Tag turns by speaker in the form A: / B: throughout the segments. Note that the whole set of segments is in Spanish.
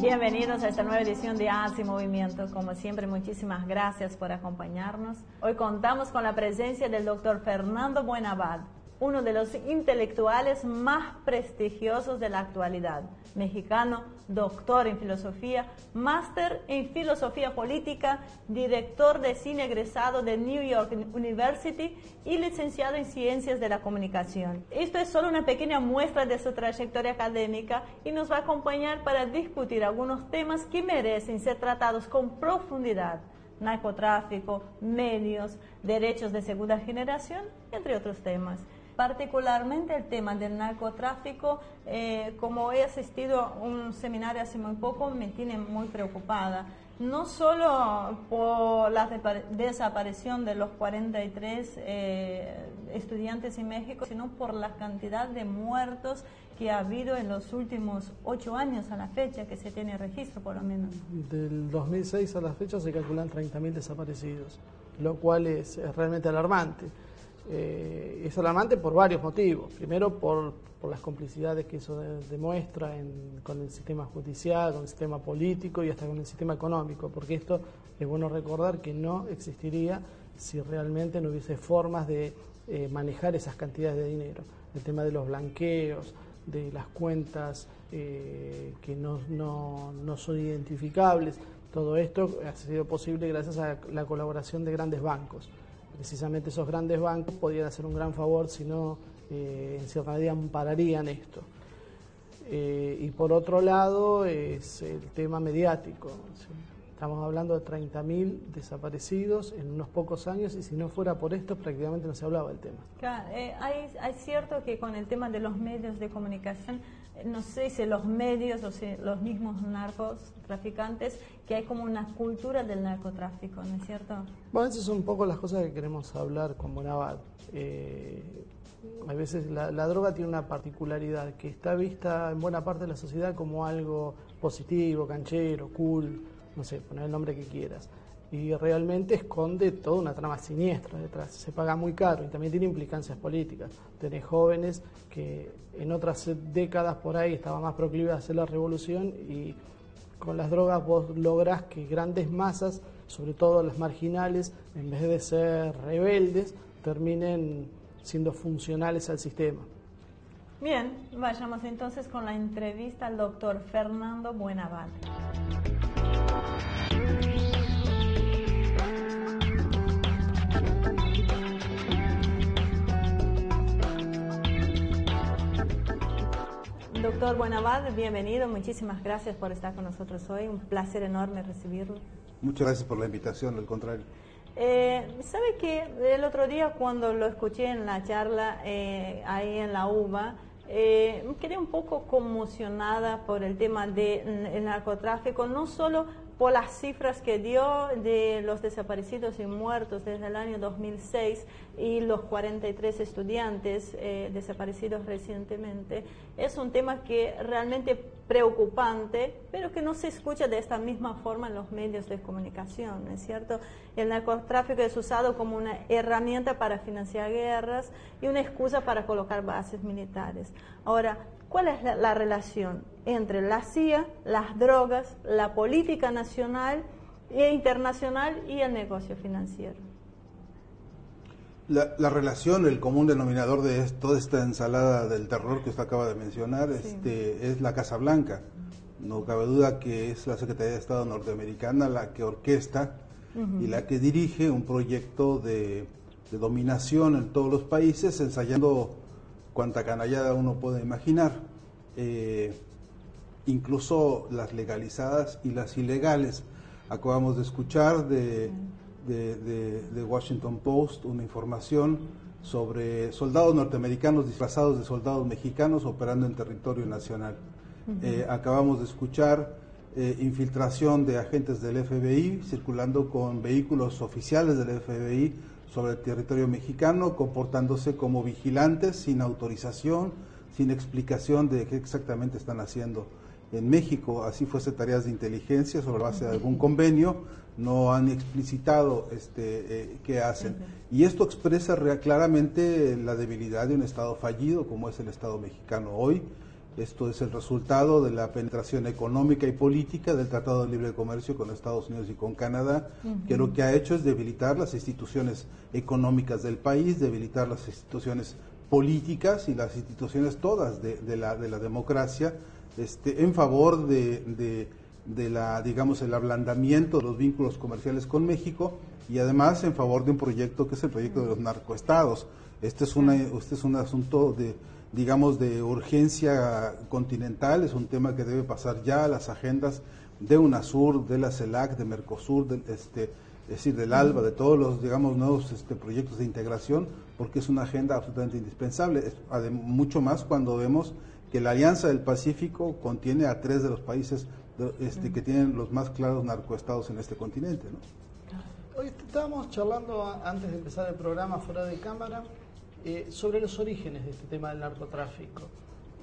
A: Bienvenidos a esta nueva edición de Arte y Movimiento. Como siempre, muchísimas gracias por acompañarnos. Hoy contamos con la presencia del doctor Fernando Buenabad, uno de los intelectuales más prestigiosos de la actualidad. Mexicano, doctor en filosofía, máster en filosofía política, director de cine egresado de New York University y licenciado en ciencias de la comunicación. Esto es solo una pequeña muestra de su trayectoria académica y nos va a acompañar para discutir algunos temas que merecen ser tratados con profundidad: narcotráfico, medios, derechos de segunda generación, entre otros temas. Particularmente el tema del narcotráfico, como he asistido a un seminario hace muy poco, me tiene muy preocupada. No solo por la desaparición de los 43 estudiantes en México, sino por la cantidad de muertos que ha habido en los últimos 8 años a la fecha, que se tiene registro por lo menos.
B: Del 2006 a la fecha se calculan 30.000 desaparecidos, lo cual es realmente alarmante. Es alarmante por varios motivos. Primero, por las complicidades que eso demuestra con el sistema judicial, con el sistema político y hasta con el sistema económico, porque esto es bueno recordar que no existiría si realmente no hubiese formas de manejar esas cantidades de dinero. El tema de los blanqueos, de las cuentas que no son identificables, todo esto ha sido posible gracias a la colaboración de grandes bancos. Precisamente esos grandes bancos podrían hacer un gran favor si no, en cierta medida, ampararían esto. Y por otro lado es el tema mediático. Estamos hablando de 30.000 desaparecidos en unos pocos años y si no fuera por esto prácticamente no se hablaba del tema.
A: Claro, hay cierto que con el tema de los medios de comunicación, no sé si los medios o si los mismos narcotraficantes, que hay como una cultura del narcotráfico, ¿no es cierto?
B: Bueno, esas son un poco las cosas que queremos hablar con Buenabad. A veces la droga tiene una particularidad que está vista en buena parte de la sociedad como algo positivo, canchero, cool, no sé, poner el nombre que quieras. Y realmente esconde toda una trama siniestra detrás. Se paga muy caro y también tiene implicancias políticas. Tenés jóvenes que en otras décadas por ahí estaban más proclives a hacer la revolución y con las drogas vos lográs que grandes masas, sobre todo las marginales, en vez de ser rebeldes, terminen siendo funcionales al sistema.
A: Bien, vayamos entonces con la entrevista al doctor Fernando Buenabad. Doctor Buenabad, bienvenido, muchísimas gracias por estar con nosotros hoy, un placer enorme recibirlo.
C: Muchas gracias por la invitación, al contrario.
A: ¿Sabe que el otro día cuando lo escuché en la charla ahí en la UBA, quedé un poco conmocionada por el tema del narcotráfico, no solo por las cifras que dio de los desaparecidos y muertos desde el año 2006 y los 43 estudiantes desaparecidos recientemente. Es un tema que realmente preocupante, pero que no se escucha de esta misma forma en los medios de comunicación, ¿no es cierto? El narcotráfico es usado como una herramienta para financiar guerras y una excusa para colocar bases militares. Ahora, ¿cuál es la relación entre la CIA, las drogas, la política nacional e internacional y el negocio financiero?
C: La relación, el común denominador de toda esta ensalada del terror que usted acaba de mencionar, sí, es la Casa Blanca. No cabe duda que es la Secretaría de Estado norteamericana la que orquesta y la que dirige un proyecto de dominación en todos los países, ensayando cuanta canallada uno puede imaginar, incluso las legalizadas y las ilegales. Acabamos de escuchar de Washington Post una información sobre soldados norteamericanos disfrazados de soldados mexicanos operando en territorio nacional. Acabamos de escuchar infiltración de agentes del FBI circulando con vehículos oficiales del FBI sobre el territorio mexicano, comportándose como vigilantes sin autorización, sin explicación de qué exactamente están haciendo en México. Así fuese tareas de inteligencia sobre base de algún convenio, no han explicitado qué hacen. Y esto expresa claramente la debilidad de un Estado fallido como es el Estado mexicano hoy, Esto es el resultado de la penetración económica y política del Tratado de Libre Comercio con Estados Unidos y con Canadá, que lo que ha hecho es debilitar las instituciones económicas del país, debilitar las instituciones políticas y las instituciones todas de la democracia, en favor de digamos, el ablandamiento de los vínculos comerciales con México, y además en favor de un proyecto que es el proyecto de los narcoestados. Este es un asunto digamos, de urgencia continental, es un tema que debe pasar ya a las agendas de UNASUR, de la CELAC, de Mercosur, es decir, del ALBA, de todos los, digamos, nuevos proyectos de integración, porque es una agenda absolutamente indispensable, mucho más cuando vemos que la Alianza del Pacífico contiene a 3 de los países que tienen los más claros narcoestados en este continente, ¿no?
B: Hoy estábamos charlando antes de empezar el programa fuera de cámara sobre los orígenes de este tema del narcotráfico.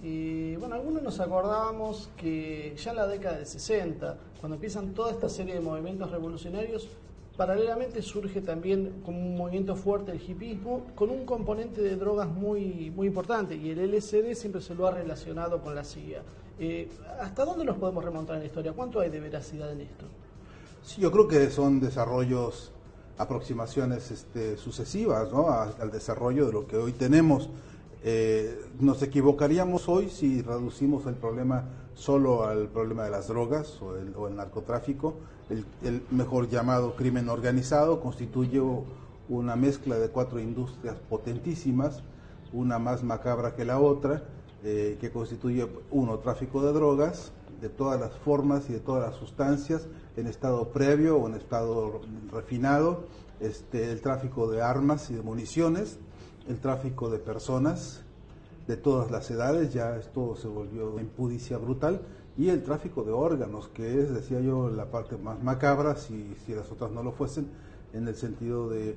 B: Y bueno, algunos nos acordábamos que ya en la década del 60, cuando empiezan toda esta serie de movimientos revolucionarios, paralelamente surge también como un movimiento fuerte el hipismo, con un componente de drogas muy importante, y el LSD siempre se lo ha relacionado con la CIA. ¿Hasta dónde nos podemos remontar en la historia? ¿Cuánto hay de veracidad en esto?
C: Sí, yo creo que son desarrollos, aproximaciones sucesivas, ¿no?, al desarrollo de lo que hoy tenemos. Nos equivocaríamos hoy si reducimos el problema solo al problema de las drogas o el narcotráfico. El mejor llamado crimen organizado constituye una mezcla de 4 industrias potentísimas, una más macabra que la otra, que constituye tráfico de drogas de todas las formas y de todas las sustancias, en estado previo o en estado refinado, el tráfico de armas y de municiones, el tráfico de personas de todas las edades, ya esto se volvió una impudicia brutal, y el tráfico de órganos, que es, decía yo, la parte más macabra, si las otras no lo fuesen, en el sentido de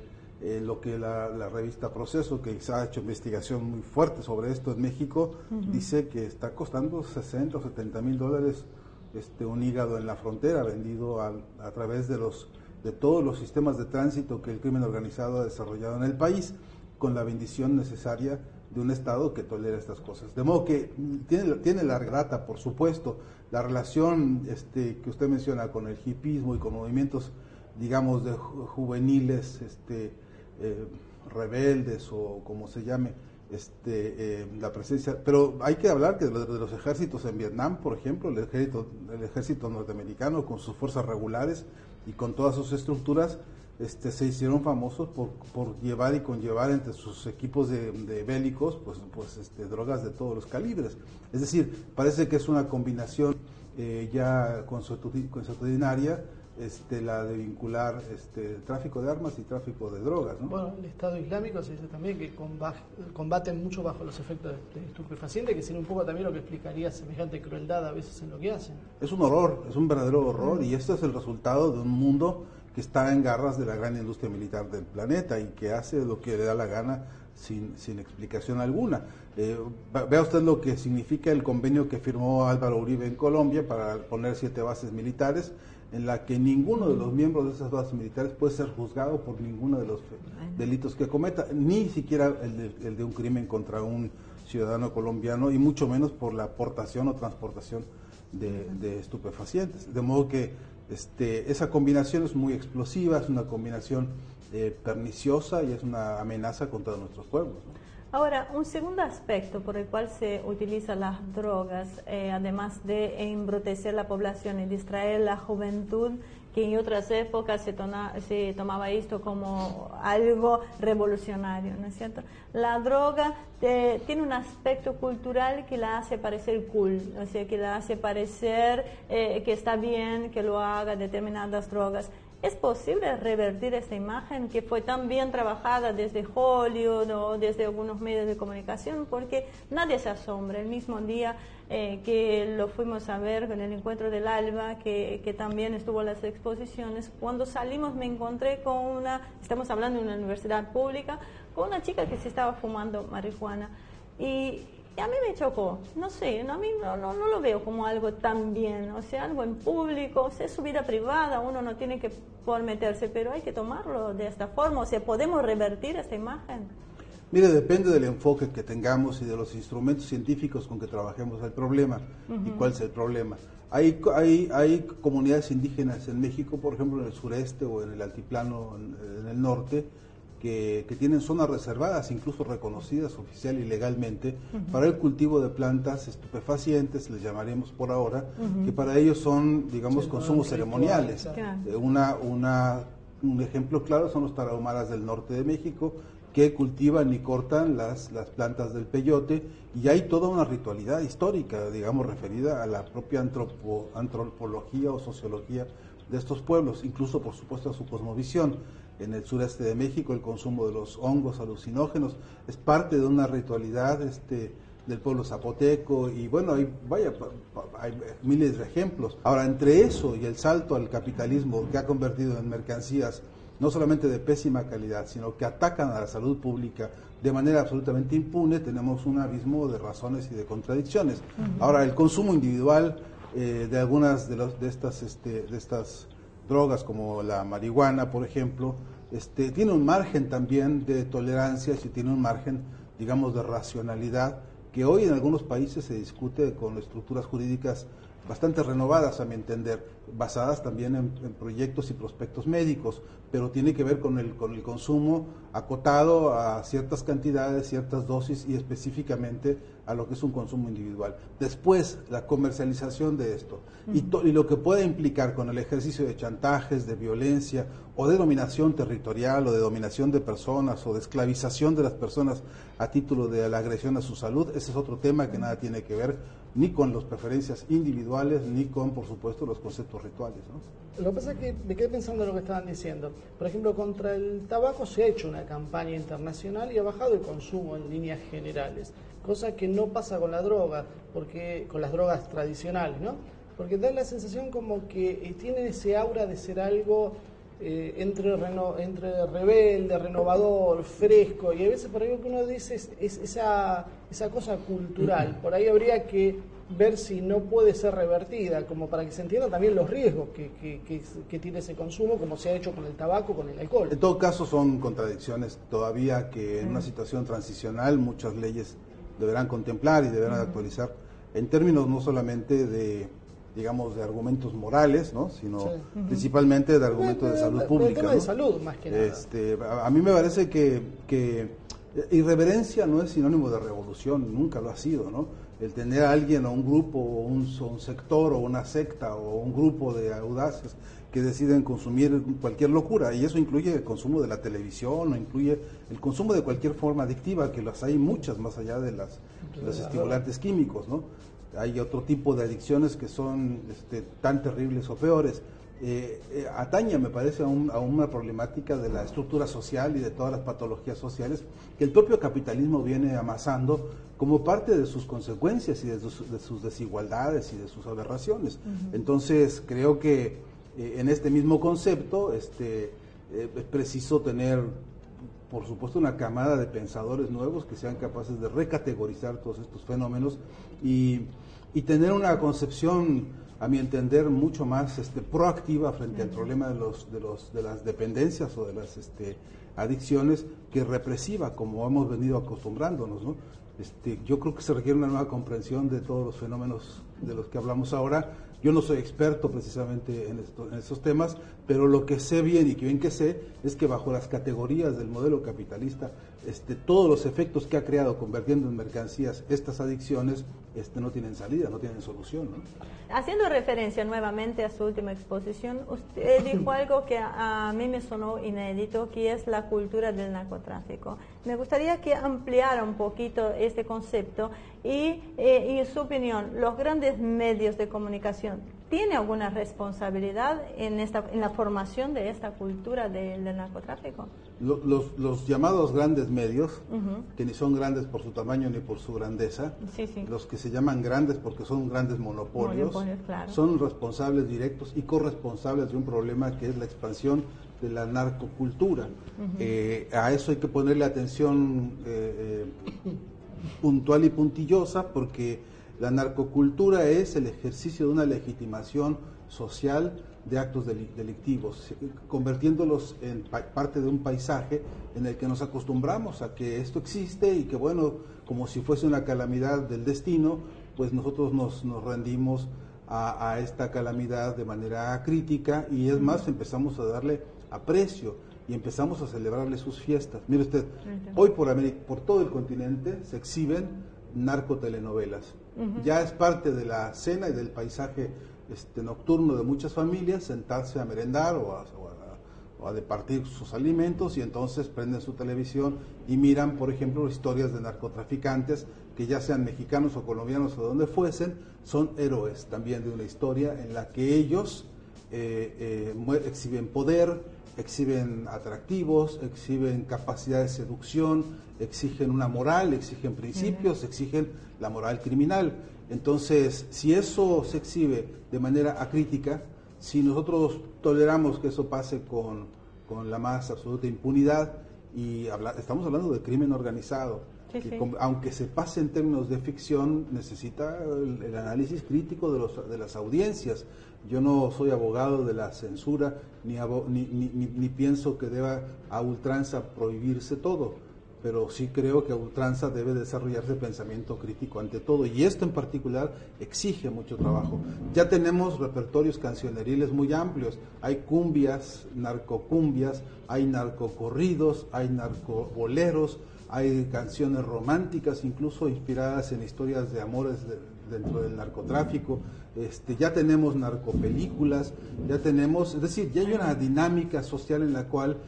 C: lo que la revista Proceso, que ha hecho investigación muy fuerte sobre esto en México, dice que está costando 60 o 70 mil dólares un hígado en la frontera, vendido a través de todos los sistemas de tránsito que el crimen organizado ha desarrollado en el país, con la bendición necesaria de un Estado que tolera estas cosas. De modo que tiene larga data, por supuesto, la relación que usted menciona con el hipismo y con movimientos, digamos, de juveniles, rebeldes o como se llame, la presencia, pero hay que hablar que de los ejércitos en Vietnam, por ejemplo, el ejército norteamericano con sus fuerzas regulares y con todas sus estructuras, se hicieron famosos por llevar y conllevar entre sus equipos de bélicos, drogas de todos los calibres. Es decir, parece que es una combinación ya consuetudinaria, la de vincular tráfico de armas y tráfico de drogas, ¿no?
B: Bueno, el Estado Islámico se dice también que combaten mucho bajo los efectos de estupefacientes, que sería un poco también lo que explicaría semejante crueldad a veces en lo que hacen.
C: Es un horror, es un verdadero horror, y esto es el resultado de un mundo que está en garras de la gran industria militar del planeta y que hace lo que le da la gana sin explicación alguna. Vea usted lo que significa el convenio que firmó Álvaro Uribe en Colombia para poner 7 bases militares, en la que ninguno de los miembros de esas bases militares puede ser juzgado por ninguno de los delitos que cometa, ni siquiera el de un crimen contra un ciudadano colombiano, y mucho menos por la aportación o transportación de estupefacientes. De modo que esa combinación es muy explosiva, es una combinación perniciosa y es una amenaza contra nuestros pueblos, ¿no?
A: Ahora, un segundo aspecto por el cual se utilizan las drogas, además de embrutecer la población y distraer la juventud, que en otras épocas se tomaba esto como algo revolucionario, ¿no es cierto? La droga tiene un aspecto cultural que la hace parecer cool, o sea, que la hace parecer que está bien que lo haga determinadas drogas. ¿Es posible revertir esta imagen que fue tan bien trabajada desde Hollywood o desde algunos medios de comunicación? Porque nadie se asombra. El mismo día que lo fuimos a ver con el encuentro del ALBA, que también estuvo en las exposiciones, cuando salimos me encontré con estamos hablando de una universidad pública, con una chica que se estaba fumando marihuana. Y a mí me chocó, no sé, a mí no lo veo como algo tan bien, o sea, algo en público, o sea, es su vida privada, uno no tiene que por meterse, pero hay que tomarlo de esta forma, o sea, ¿podemos revertir esta imagen?
C: Mire, depende del enfoque que tengamos y de los instrumentos científicos con que trabajemos el problema y cuál es el problema. Hay comunidades indígenas en México, por ejemplo en el sureste o en el altiplano en el norte, que tienen zonas reservadas, incluso reconocidas oficial y legalmente, para el cultivo de plantas estupefacientes, les llamaremos por ahora, que para ellos son, digamos, consumos ceremoniales. Un ejemplo claro son los tarahumaras del norte de México, que cultivan y cortan las plantas del peyote, y hay toda una ritualidad histórica, digamos, referida a la propia antropología o sociología de estos pueblos, incluso, por supuesto, a su cosmovisión. En el sureste de México, el consumo de los hongos alucinógenos es parte de una ritualidad del pueblo zapoteco, y bueno, hay miles de ejemplos. Ahora, entre eso y el salto al capitalismo, que ha convertido en mercancías no solamente de pésima calidad, sino que atacan a la salud pública de manera absolutamente impune, tenemos un abismo de razones y de contradicciones. Ahora, el consumo individual de algunas de estas drogas, como la marihuana, por ejemplo, tiene un margen también de tolerancia, y tiene un margen, digamos, de racionalidad, que hoy en algunos países se discute con estructuras jurídicas bastante renovadas, a mi entender, basadas también en proyectos y prospectos médicos, pero tiene que ver con el consumo acotado a ciertas cantidades, ciertas dosis, y específicamente a lo que es un consumo individual. Después, la comercialización de esto y lo que puede implicar con el ejercicio de chantajes, de violencia o de dominación territorial o de dominación de personas o de esclavización de las personas a título de la agresión a su salud, ese es otro tema que nada tiene que ver ni con las preferencias individuales, ni con, por supuesto, los conceptos rituales, ¿no?
B: Lo que pasa es que me quedé pensando en lo que estaban diciendo. Por ejemplo, contra el tabaco se ha hecho una campaña internacional y ha bajado el consumo en líneas generales, cosa que no pasa con la droga, porque con las drogas tradicionales, ¿no? Porque da la sensación como que tienen ese aura de ser algo entre rebelde, renovador, fresco, y a veces por ahí lo que uno dice es esa cosa cultural. Por ahí habría que ver si no puede ser revertida, como para que se entiendan también los riesgos que tiene ese consumo, como se ha hecho con el tabaco, con el alcohol.
C: En todo caso, son contradicciones todavía que en una situación transicional muchas leyes deberán contemplar y deberán actualizar, en términos no solamente de, digamos, de argumentos morales, ¿no?, sino principalmente de argumentos de salud pública.
B: El tema, ¿no?, de salud, más que
C: nada. A mí me parece que irreverencia no es sinónimo de revolución, nunca lo ha sido, ¿no? El tener a alguien o un grupo o un sector o una secta o un grupo de audaces que deciden consumir cualquier locura, y eso incluye el consumo de la televisión, o incluye el consumo de cualquier forma adictiva, que las hay muchas más allá de los estimulantes químicos, ¿no? Hay otro tipo de adicciones que son tan terribles o peores. Atañe, me parece, a una problemática de la estructura social y de todas las patologías sociales que el propio capitalismo viene amasando como parte de sus consecuencias y de sus desigualdades y de sus aberraciones. Entonces, creo que en este mismo concepto es preciso tener, por supuesto, una camada de pensadores nuevos que sean capaces de recategorizar todos estos fenómenos y tener una concepción, a mi entender, mucho más proactiva frente al problema de las dependencias o de las adicciones, que represiva, como hemos venido acostumbrándonos, ¿no? Yo creo que se requiere una nueva comprensión de todos los fenómenos de los que hablamos ahora. Yo no soy experto precisamente en estos temas, pero lo que sé bien y que bien que sé es que bajo las categorías del modelo capitalista, todos los efectos que ha creado convirtiendo en mercancías estas adicciones no tienen salida, no tienen solución, ¿no?
A: Haciendo referencia nuevamente a su última exposición, usted dijo algo que a mí me sonó inédito, que es la cultura del narcotráfico. Me gustaría que ampliara un poquito este concepto y en su opinión, ¿los grandes medios de comunicación tienen alguna responsabilidad en la formación de esta cultura del narcotráfico?
C: Los llamados grandes medios, que ni son grandes por su tamaño ni por su grandeza, los que se llaman grandes porque son grandes monopolios, claro, son responsables directos y corresponsables de un problema que es la expansión de la narcocultura. A eso hay que ponerle atención puntual y puntillosa, porque la narcocultura es el ejercicio de una legitimación social de actos delictivos, convirtiéndolos en parte de un paisaje en el que nos acostumbramos a que esto existe y que, bueno, como si fuese una calamidad del destino, pues nosotros nos rendimos a esta calamidad de manera crítica, y es más, empezamos a darle aprecio y empezamos a celebrarle sus fiestas. Mire usted, hoy por todo el continente se exhiben narcotelenovelas. Ya es parte de la cena y del paisaje nocturno de muchas familias, sentarse a merendar o a departir sus alimentos, y entonces prenden su televisión y miran, por ejemplo, historias de narcotraficantes que, ya sean mexicanos o colombianos o donde fuesen, son héroes también de una historia en la que ellos exhiben poder, exhiben atractivos, exhiben capacidad de seducción, exigen una moral, exigen principios, exigen la moral criminal. Entonces, si eso se exhibe de manera acrítica, si nosotros toleramos que eso pase con la más absoluta impunidad, y estamos hablando de crimen organizado, que aunque se pase en términos de ficción, necesita el análisis crítico de las audiencias. Yo no soy abogado de la censura, ni pienso que deba a ultranza prohibirse todo, pero sí creo que a ultranza debe desarrollarse pensamiento crítico ante todo, y esto en particular exige mucho trabajo. Ya tenemos repertorios cancioneriles muy amplios, hay cumbias, narcocumbias, hay narcocorridos, hay narcoboleros, hay canciones románticas, incluso inspiradas en historias de amores dentro del narcotráfico. Ya tenemos narcopelículas, ya tenemos, es decir, ya hay una dinámica social en la cual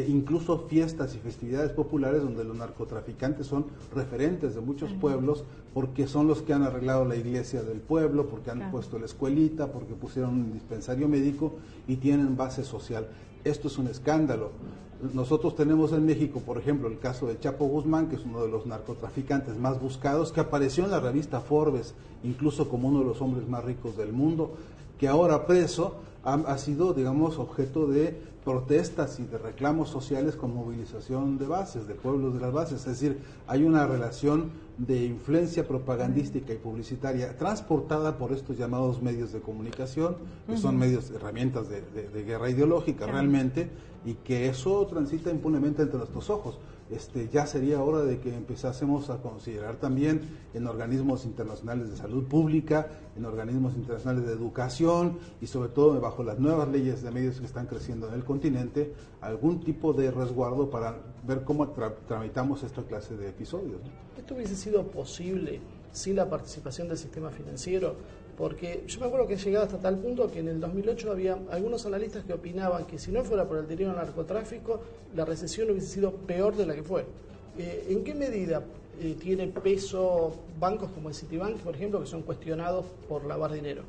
C: incluso fiestas y festividades populares donde los narcotraficantes son referentes de muchos pueblos, porque son los que han arreglado la iglesia del pueblo, porque han puesto la escuelita, porque pusieron un dispensario médico y tienen base social. Esto es un escándalo. Nosotros tenemos en México, por ejemplo, el caso de Chapo Guzmán, que es uno de los narcotraficantes más buscados, que apareció en la revista Forbes, incluso como uno de los hombres más ricos del mundo, que ahora preso ha sido, digamos, objeto de protestas y de reclamos sociales con movilización de bases, de pueblos de las bases. Es decir, hay una relación de influencia propagandística y publicitaria transportada por estos llamados medios de comunicación, que son medios, herramientas de guerra ideológica realmente, y que eso transita impunemente entre nuestros ojos. Ya sería hora de que empezásemos a considerar también en organismos internacionales de salud pública, en organismos internacionales de educación, y sobre todo bajo las nuevas leyes de medios que están creciendo en el continente, algún tipo de resguardo para ver cómo tramitamos esta clase de episodios, ¿no?
B: ¿Esto hubiese sido posible sin la participación del sistema financiero? Porque yo me acuerdo que he llegado hasta tal punto que en el 2008 había algunos analistas que opinaban que si no fuera por el dinero del narcotráfico, la recesión hubiese sido peor de la que fue. ¿En qué medida tiene peso bancos como el Citibank, por ejemplo, que son cuestionados por lavar dinero?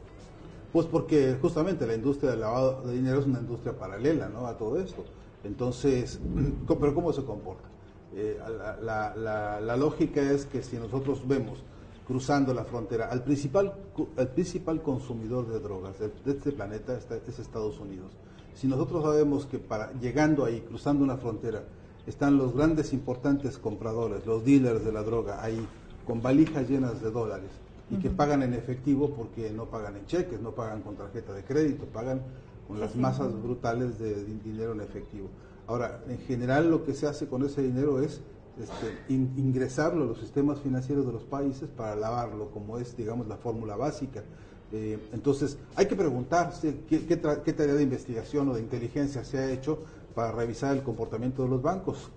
C: Pues porque justamente la industria del lavado de dinero es una industria paralela, ¿no?, a todo esto. Entonces, ¿pero cómo se comporta? La lógica es que si nosotros vemos cruzando la frontera, el principal consumidor de drogas de este planeta es Estados Unidos. Si nosotros sabemos que llegando ahí, cruzando una frontera, están los grandes importantes compradores, los dealers de la droga, ahí con valijas llenas de dólares, y que pagan en efectivo porque no pagan en cheques, no pagan con tarjeta de crédito, pagan con las masas brutales de dinero en efectivo. Ahora, en general lo que se hace con ese dinero es ingresarlo a los sistemas financieros de los países para lavarlo, como es, digamos, la fórmula básica. Entonces, hay que preguntarse qué tarea de investigación o de inteligencia se ha hecho para revisar el comportamiento de los bancos.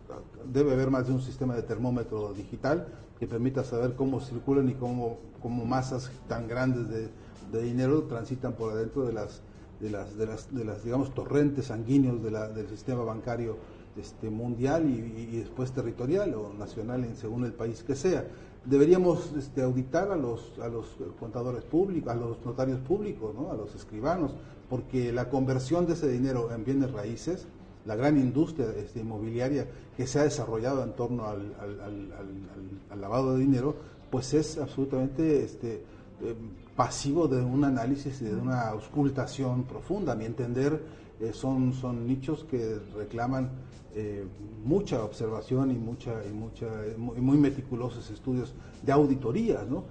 C: Debe haber más de un sistema de termómetro digital que permita saber cómo circulan y cómo masas tan grandes de dinero transitan por adentro de las digamos, torrentes sanguíneos del sistema bancario mundial y después territorial o nacional según el país que sea. Deberíamos auditar a los contadores públicos, a los notarios públicos, ¿no?, a los escribanos, porque la conversión de ese dinero en bienes raíces, la gran industria inmobiliaria que se ha desarrollado en torno al lavado de dinero, pues es absolutamente pasivo de un análisis y de una auscultación profunda. A mi entender, son nichos que reclaman mucha observación y muy meticulosos estudios de auditoría, ¿no?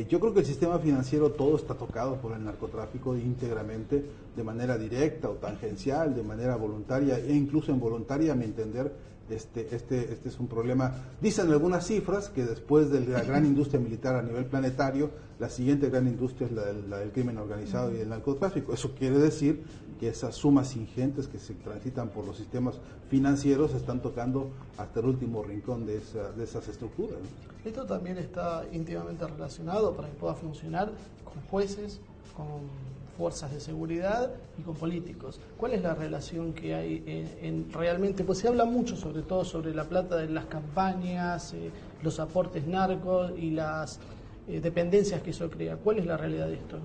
C: Yo creo que el sistema financiero todo está tocado por el narcotráfico íntegramente, de manera directa o tangencial, de manera voluntaria e incluso involuntaria, a mi entender. Este es un problema. Dicen algunas cifras que después de la gran industria militar a nivel planetario, la siguiente gran industria es la del crimen organizado y del narcotráfico. Eso quiere decir que esas sumas ingentes que se transitan por los sistemas financieros están tocando hasta el último rincón de esas estructuras, ¿no?
B: Esto también está íntimamente relacionado para que pueda funcionar con jueces, con fuerzas de seguridad y con políticos. ¿Cuál es la relación que hay realmente? Pues se habla mucho, sobre todo, sobre la plata de las campañas, los aportes narcos y las dependencias que eso crea. ¿Cuál es la realidad de esto?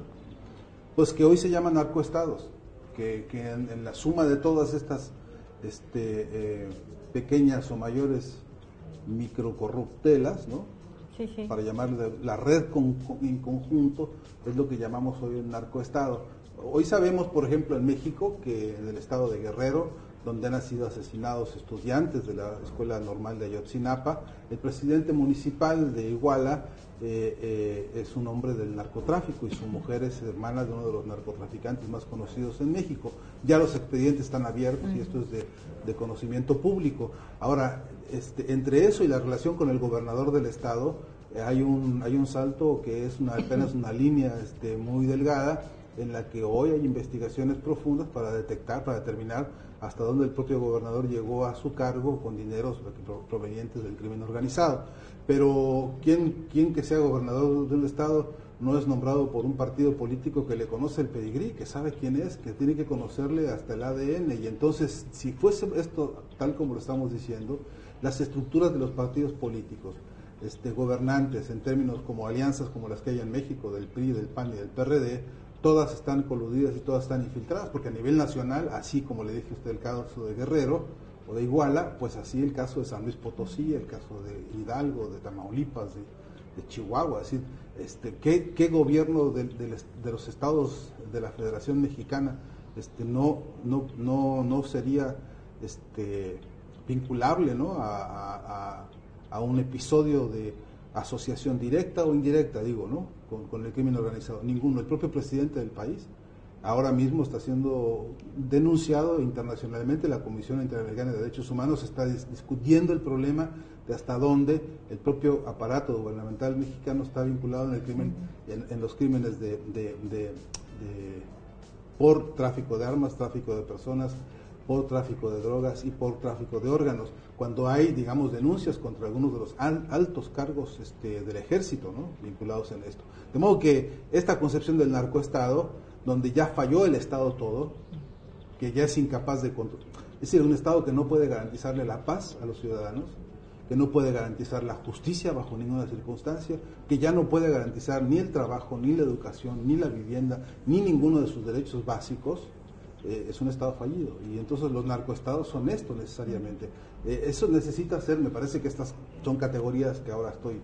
C: Pues que hoy se llaman narcoestados, que en la suma de todas estas pequeñas o mayores microcorruptelas, ¿no?
A: Sí, sí.
C: Para llamarle la red en conjunto, es lo que llamamos hoy un narcoestado. Hoy sabemos, por ejemplo, en México, que en el estado de Guerrero, donde han sido asesinados estudiantes de la Escuela Normal de Ayotzinapa, el presidente municipal de Iguala es un hombre del narcotráfico y su mujer es hermana de uno de los narcotraficantes más conocidos en México. Ya los expedientes están abiertos y esto es de conocimiento público. Ahora, entre eso y la relación con el gobernador del estado, hay un salto que es apenas una línea muy delgada, en la que hoy hay investigaciones profundas para determinar hasta dónde el propio gobernador llegó a su cargo con dineros provenientes del crimen organizado. Pero ¿quién que sea gobernador de un estado no es nombrado por un partido político que le conoce el pedigrí, que sabe quién es, que tiene que conocerle hasta el ADN? Y entonces, si fuese esto tal como lo estamos diciendo, las estructuras de los partidos políticos, gobernantes en términos como alianzas como las que hay en México, del PRI, del PAN y del PRD, todas están coludidas y todas están infiltradas, porque a nivel nacional, así como le dije a usted el caso de Guerrero o de Iguala, pues así el caso de San Luis Potosí, el caso de Hidalgo, de Tamaulipas, de Chihuahua. Así, ¿qué gobierno de los estados de la Federación Mexicana no sería vinculable, ¿no?, a un episodio de asociación directa o indirecta, digo, ¿no?, con el crimen organizado? Ninguno. El propio presidente del país ahora mismo está siendo denunciado internacionalmente. La Comisión Interamericana de Derechos Humanos está discutiendo el problema de hasta dónde el propio aparato gubernamental mexicano está vinculado en el crimen, en los crímenes por tráfico de armas, tráfico de personas, por tráfico de drogas y por tráfico de órganos, cuando hay, digamos, denuncias contra algunos de los altos cargos del ejército, ¿no?, vinculados en esto. De modo que esta concepción del narcoestado, donde ya falló el Estado todo, que ya es incapaz de controlar, es decir, un Estado que no puede garantizarle la paz a los ciudadanos, que no puede garantizar la justicia bajo ninguna circunstancia, que ya no puede garantizar ni el trabajo, ni la educación, ni la vivienda, ni ninguno de sus derechos básicos, es un Estado fallido. Y entonces los narcoestados son esto necesariamente. Eso necesita ser, me parece que estas son categorías que ahora estoy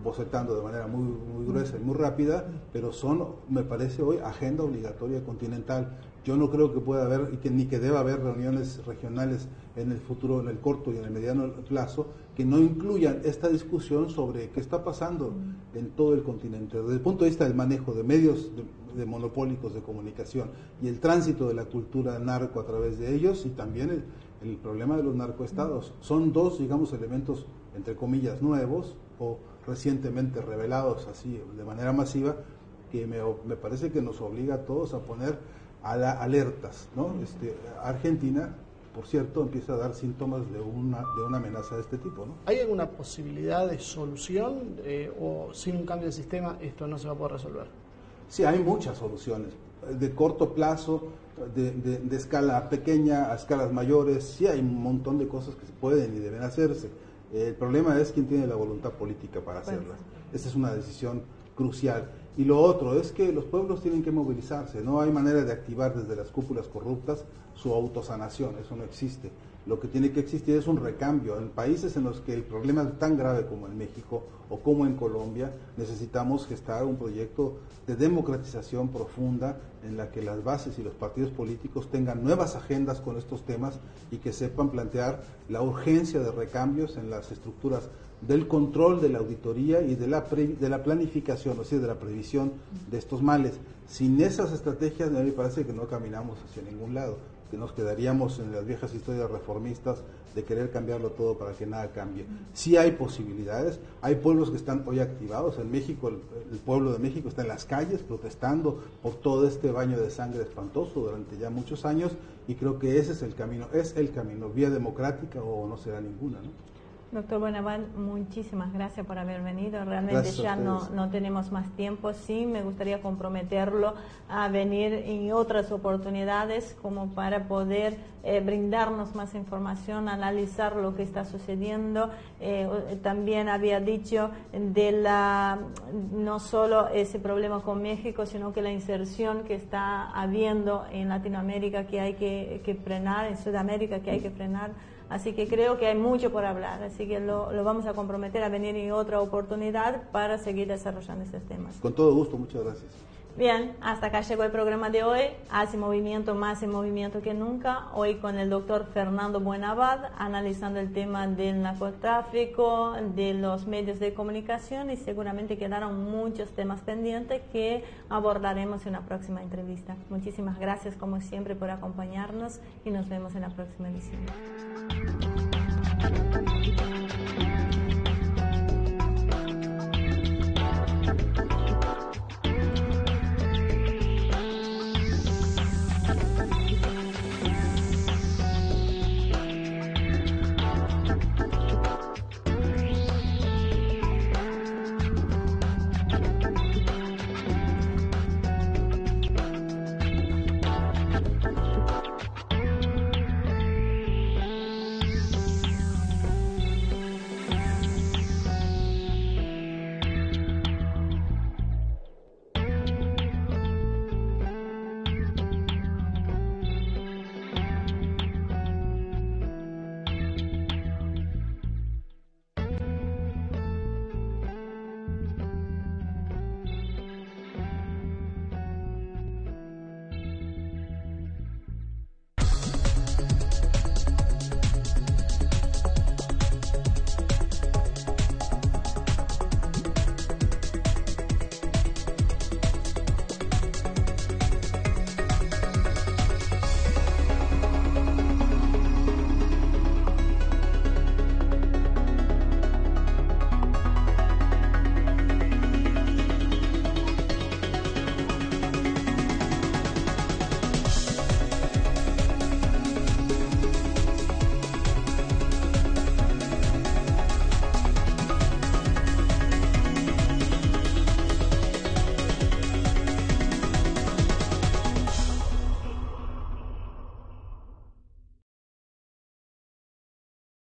C: bocetando de manera muy gruesa y muy rápida, pero son, me parece hoy, agenda obligatoria continental. Yo no creo que pueda haber, ni que deba haber reuniones regionales en el futuro, en el corto y en el mediano plazo, que no incluyan esta discusión sobre qué está pasando en todo el continente, desde el punto de vista del manejo de medios de monopólicos de comunicación y el tránsito de la cultura narco a través de ellos, y también el problema de los narcoestados. Son dos, digamos, elementos, entre comillas, nuevos o recientemente revelados así de manera masiva, que me parece que nos obliga a todos a poner alertas, ¿no? Argentina, por cierto, empieza a dar síntomas de una amenaza de este tipo, ¿no?
B: ¿Hay alguna posibilidad de solución o sin un cambio de sistema esto no se va a poder resolver?
C: Sí, hay muchas soluciones, de corto plazo, de escala pequeña a escalas mayores. Sí, hay un montón de cosas que se pueden y deben hacerse. El problema es quién tiene la voluntad política para hacerlas. Esa es una decisión crucial. Y lo otro es que los pueblos tienen que movilizarse. No hay manera de activar desde las cúpulas corruptas su autosanación, eso no existe. Lo que tiene que existir es un recambio. En países en los que el problema es tan grave como en México o como en Colombia, necesitamos gestar un proyecto de democratización profunda en la que las bases y los partidos políticos tengan nuevas agendas con estos temas y que sepan plantear la urgencia de recambios en las estructuras del control, de la auditoría y de la planificación, o sea, de la previsión de estos males. Sin esas estrategias, a mí me parece que no caminamos hacia ningún lado, que nos quedaríamos en las viejas historias reformistas de querer cambiarlo todo para que nada cambie. Sí hay posibilidades, hay pueblos que están hoy activados. En México, el pueblo de México está en las calles protestando por todo este baño de sangre espantoso durante ya muchos años, y creo que ese es el camino, vía democrática o no será ninguna, ¿no?
A: Doctor Buenabad, muchísimas gracias por haber venido. Realmente ya no tenemos más tiempo. Sí, me gustaría comprometerlo a venir en otras oportunidades como para poder brindarnos más información, analizar lo que está sucediendo. También había dicho no solo ese problema con México, sino que la inserción que está habiendo en Latinoamérica que hay que frenar, en Sudamérica que hay que frenar. Así que creo que hay mucho por hablar, así que lo vamos a comprometer a venir en otra oportunidad para seguir desarrollando estos temas.
C: Con todo gusto, muchas gracias.
A: Bien, hasta acá llegó el programa de hoy, Hace Movimiento, más en movimiento que nunca, hoy con el doctor Fernando Buenabad, analizando el tema del narcotráfico, de los medios de comunicación, y seguramente quedaron muchos temas pendientes que abordaremos en una próxima entrevista. Muchísimas gracias como siempre por acompañarnos y nos vemos en la próxima edición.